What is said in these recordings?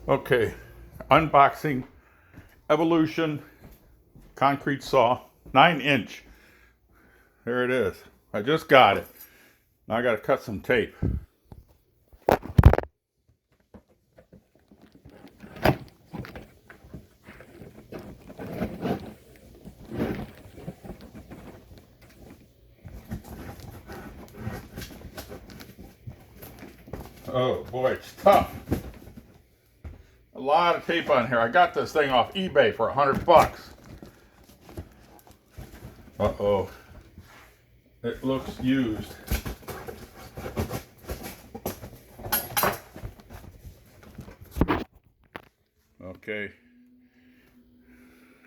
Okay, unboxing Evolution concrete saw, 9 inch. There it is. I just got it. Now I got to cut some tape. Oh boy, it's tough. A lot of tape on here. I got this thing off eBay for $100. Uh-oh. It looks used. Okay.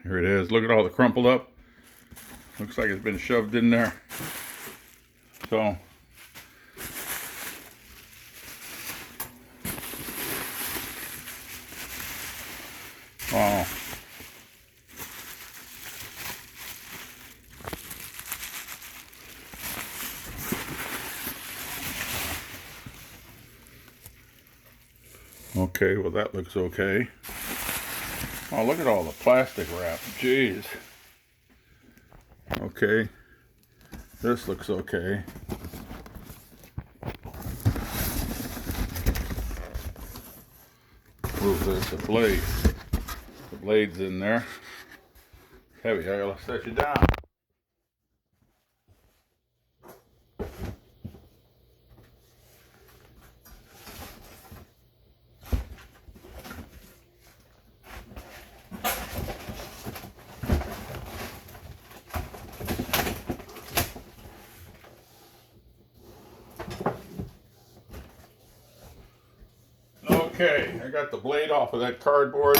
Here it is. Look at all the crumpled up. Looks like it's been shoved in there. So, oh. Okay, well that looks okay. Oh, look at all the plastic wrap. Jeez. Okay. This looks okay. Move this, the blade. The blade's in there. Heavy, I gotta set you down. Okay, I got the blade off of that cardboard.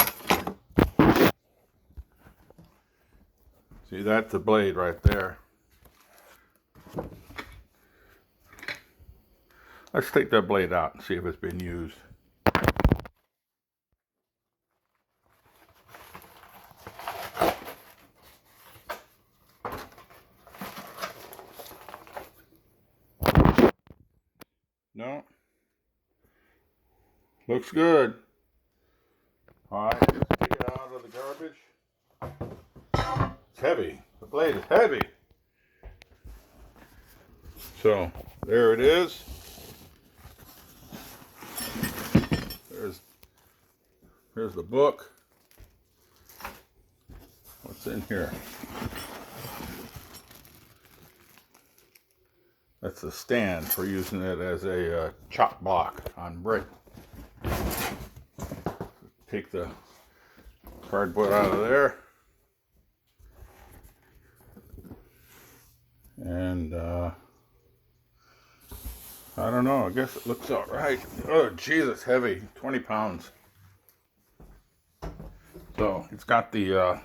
See, that's the blade right there. Let's take that blade out and see if it's been used. No. Looks good. Alright, just take it out of the garbage. It's heavy. The blade is heavy. So, there it is. Here's the book. What's in here? That's the stand for using it as a chop block on brick. Take the cardboard out of there. And I don't know, I guess it looks all right. Oh, geez, it's heavy, 20 pounds. So it's got the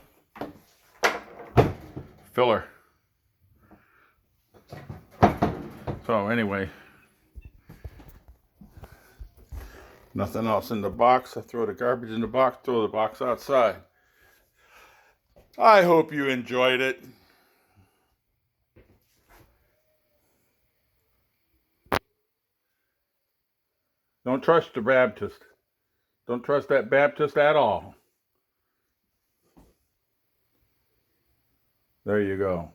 filler. So anyway, nothing else in the box. I throw the garbage in the box, throw the box outside. I hope you enjoyed it. Don't trust the Baptist. Don't trust that Baptist at all. There you go.